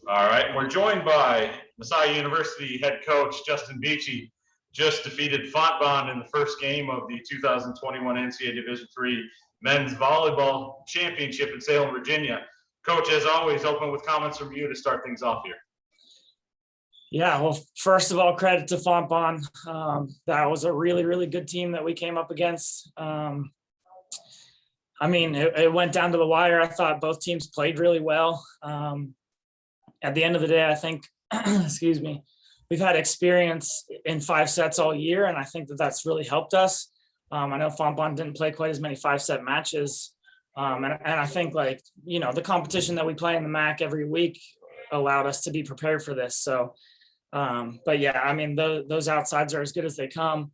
All right, we're joined by Messiah University head coach Justin Beachy. Just defeated Fontbonne in the first game of the 2021 NCAA Division III Men's Volleyball Championship in Salem, Virginia. Coach, as always, open with comments from you to start things off here. Yeah, well, first of all, credit to Fontbonne. That was a really, really good team that we came up against. I mean, it went down to the wire. I thought both teams played really well. At the end of the day, I think, excuse me, we've had experience in 5 sets all year, and I think that that's really helped us. I know Fontbonne didn't play quite as many 5-set matches. And I think, like, you know, the competition that we play in the MAC every week allowed us to be prepared for this. So, but yeah, I mean, those outsides are as good as they come.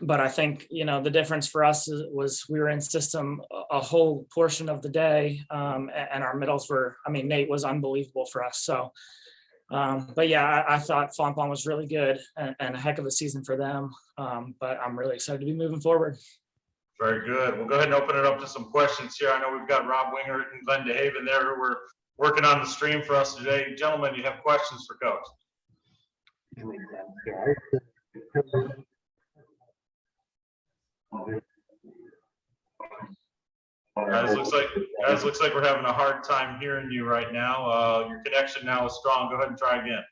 But I think, you know, the difference for us was we were in system a whole portion of the day, and our middles were, I mean, Nate was unbelievable for us. So, but yeah, I thought Fontbonne was really good and a heck of a season for them. But I'm really excited to be moving forward. Very good. We'll go ahead and open it up to some questions here. I know we've got Rob Winger and Glenn DeHaven there who were working on the stream for us today. Gentlemen, you have questions for Coach? Guys, looks like we're having a hard time hearing you right now. Your connection now is strong. Go ahead and try again.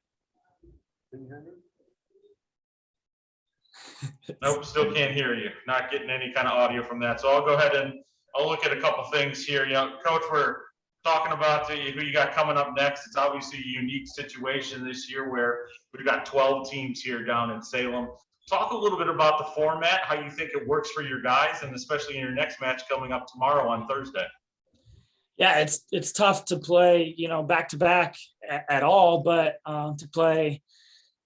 Nope, still can't hear you. Not getting any kind of audio from that. So I'll go ahead and I'll look at a couple things here. You know, Coach, we're talking about who you got coming up next. It's obviously a unique situation this year where we've got 12 teams here down in Salem. Talk a little bit about the format, how you think it works for your guys, and especially in your next match coming up tomorrow on Thursday. Yeah, it's tough to play, you know, back to back at all, but to play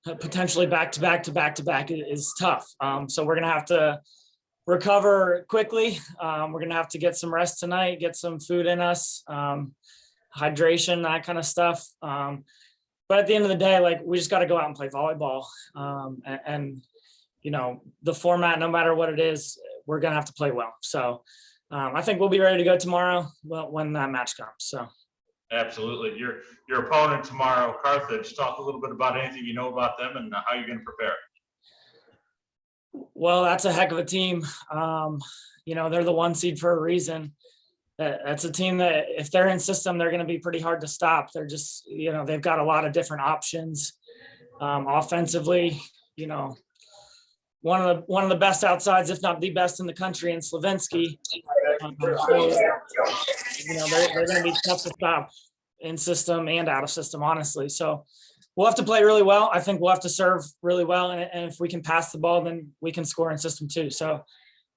potentially back to back is tough. So we're gonna have to recover quickly. We're gonna have to get some rest tonight, get some food in us, hydration, that kind of stuff. But at the end of the day, like, we just got to go out and play volleyball. And you know, the format, no matter what it is, we're gonna have to play well. So I think we'll be ready to go tomorrow when that match comes. So. Absolutely. Your opponent tomorrow, Carthage, talk a little bit about anything you know about them and how you're going to prepare. Well, that's a heck of a team. You know, they're the 1 seed for a reason. That's a team that if they're in system, they're going to be pretty hard to stop. They're just, you know, they've got a lot of different options. Offensively, you know, one of the best outsides, if not the best in the country, in Slavinsky. So, you know, they're going to be tough to stop in system and out of system, honestly. So we'll have to play really well. I think we'll have to serve really well, and if we can pass the ball, then we can score in system too. So,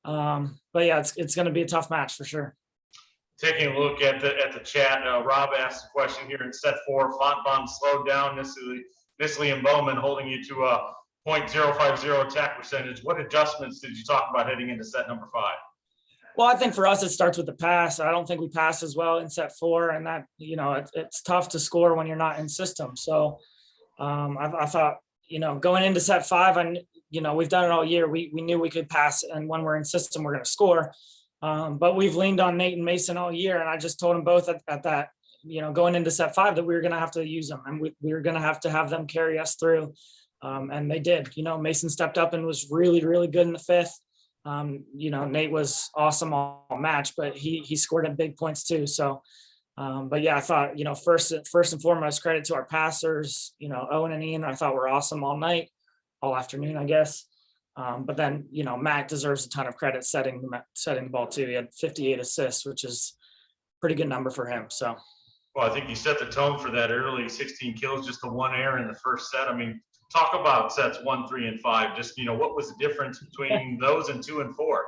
but yeah, it's going to be a tough match for sure. Taking a look at the chat, Rob asked a question here in set 4. Fontbonne slowed down Nissley and Bowman, holding you to a .050 attack percentage. What adjustments did you talk about heading into set number 5? Well, I think for us, it starts with the pass. I don't think we pass as well in set 4, and that, you know, it's tough to score when you're not in system. So I thought, you know, going into set 5, and, you know, we've done it all year. We knew we could pass, and when we're in system, we're going to score. But we've leaned on Nate and Mason all year, and I just told them both at that, you know, going into set 5 that we were going to have to use them, and we were going to have them carry us through. And they did. You know, Mason stepped up and was really, really good in the 5th. You know, Nate was awesome all match, but he scored at big points too. So, but yeah, I thought, you know, first and foremost, credit to our passers. You know, Owen and Ian, I thought were awesome all night, all afternoon, I guess. But then, you know, Mac deserves a ton of credit setting the ball too. He had 58 assists, which is a pretty good number for him. So, well, I think you set the tone for that early. 16 kills, just the 1 error in the first set. I mean, talk about sets 1, 3, and 5. Just, you know, what was the difference between those and 2 and 4?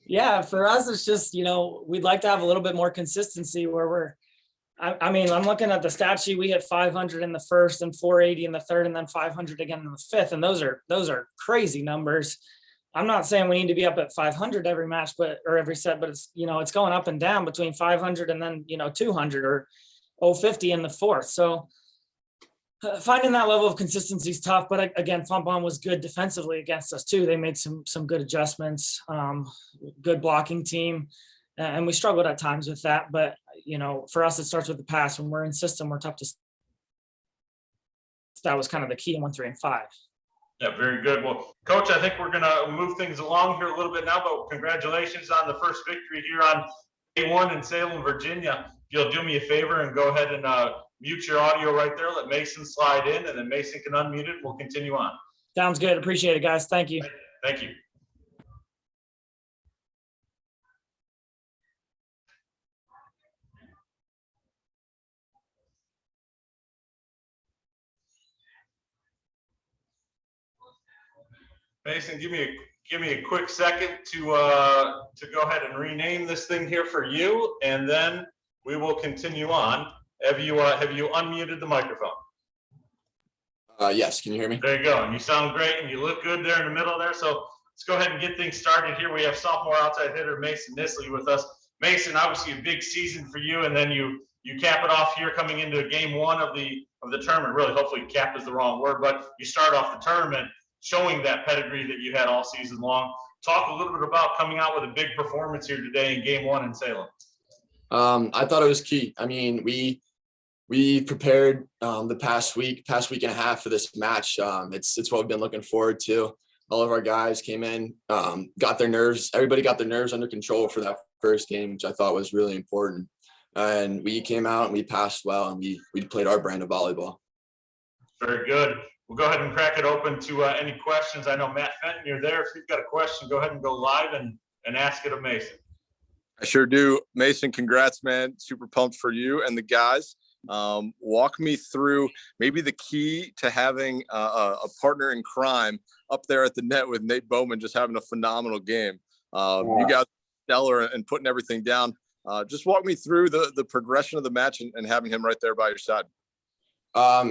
Yeah, for us, it's just, you know, we'd like to have a little bit more consistency where I mean, I'm looking at the stat sheet. We hit 500 in the first and 480 in the third, and then 500 again in the 5th. And those are crazy numbers. I'm not saying we need to be up at 500 every match, or every set, but it's, you know, it's going up and down between 500 and then, you know, 200 or 050 in the 4th. So finding that level of consistency is tough, but again, Fontbonne was good defensively against us too. They made some good adjustments, good blocking team. and we struggled at times with that. But for us, it starts with the pass. When we're in system, we're tough to. That was kind of the key in 1, 3, and 5. Yeah, very good. Well, Coach, I think we're going to move things along here a little bit now, but congratulations on the first victory here on day 1 in Salem, Virginia. If you'll do me a favor and go ahead and mute your audio right there, let Mason slide in, and then Mason can unmute it. We'll continue on. Sounds good. Appreciate it, guys. Thank you. Thank you. Mason, give me a quick second to go ahead and rename this thing here for you, and then we will continue on. Have you unmuted the microphone? Yes, can you hear me? There you go. And you sound great, and you look good there in the middle there. So let's go ahead and get things started here. We have sophomore outside hitter Mason Nissley with us. Mason, obviously a big season for you, and then you cap it off here coming into game 1 of the tournament. Really, hopefully cap is the wrong word, but you start off the tournament showing that pedigree that you had all season long. Talk a little bit about coming out with a big performance here today in game 1 in Salem. I thought it was key. I mean, we prepared the past week and a half for this match. It's what we've been looking forward to. All of our guys came in, everybody got their nerves under control for that first game, which I thought was really important. And we came out and we passed well, and we played our brand of volleyball. Very good. We'll go ahead and crack it open to any questions. I know Matt Fenton, you're there. If you've got a question, go ahead and go live and ask it of Mason. I sure do. Mason, congrats, man. Super pumped for you and the guys. Walk me through maybe the key to having a partner in crime up there at the net with Nate Bowman just having a phenomenal game. You guys stellar and putting everything down. Just walk me through the progression of the match and having him right there by your side.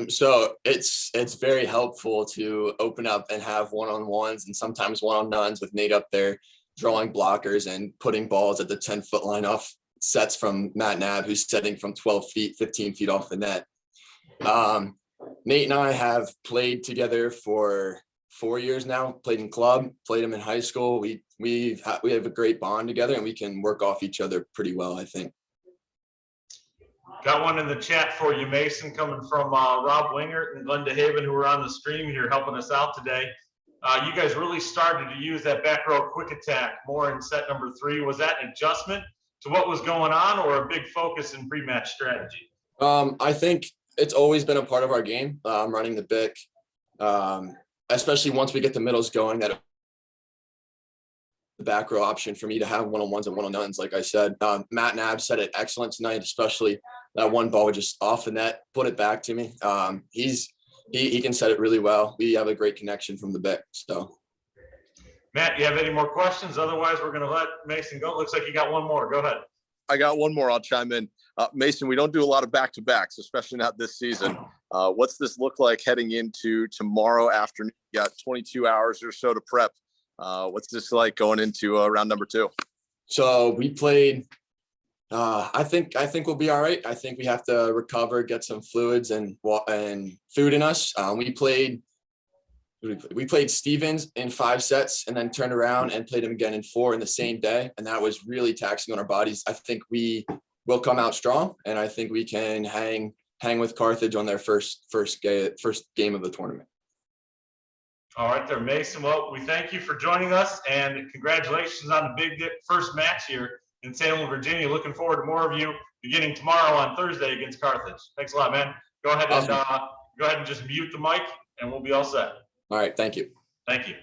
So it's very helpful to open up and have one-on-ones and sometimes one-on-nones with Nate up there drawing blockers and putting balls at the 10-foot line off sets from Matt Nab, who's setting from 12 feet, 15 feet off the net. Nate and I have played together for 4 years now, played in club, played him in high school. We have a great bond together, and we can work off each other pretty well, I think. Got one in the chat for you, Mason, coming from Rob Wingert and Glenda Haven, who are on the stream here helping us out today. You guys really started to use that back row quick attack more in set number 3. Was that an adjustment to what was going on, or a big focus in pre-match strategy? I think it's always been a part of our game, running the BIC, especially once we get the middles going, that the back row option for me to have one-on-ones and one-on-nones, like I said. Matt Nab said it excellent tonight, especially that one ball just off the net, put it back to me. He can set it really well. We have a great connection from the BIC. So, Matt, you have any more questions? Otherwise, we're going to let Mason go. Looks like you got one more. Go ahead. I got one more. I'll chime in. Mason, we don't do a lot of back-to-backs, especially not this season. What's this look like heading into tomorrow afternoon? You got 22 hours or so to prep. What's this like going into round number 2? So we played. I think we'll be all right. I think we have to recover, get some fluids and food in us. We played Stevens in 5 sets and then turned around and played him again in 4 in the same day. And that was really taxing on our bodies. I think we will come out strong, and I think we can hang with Carthage on their first game of the tournament. All right there, Mason. Well, we thank you for joining us, and congratulations on the big first match here in Salem, Virginia. Looking forward to more of you beginning tomorrow on Thursday against Carthage. Thanks a lot, man. Go ahead and just mute the mic, and we'll be all set. All right, thank you. Thank you.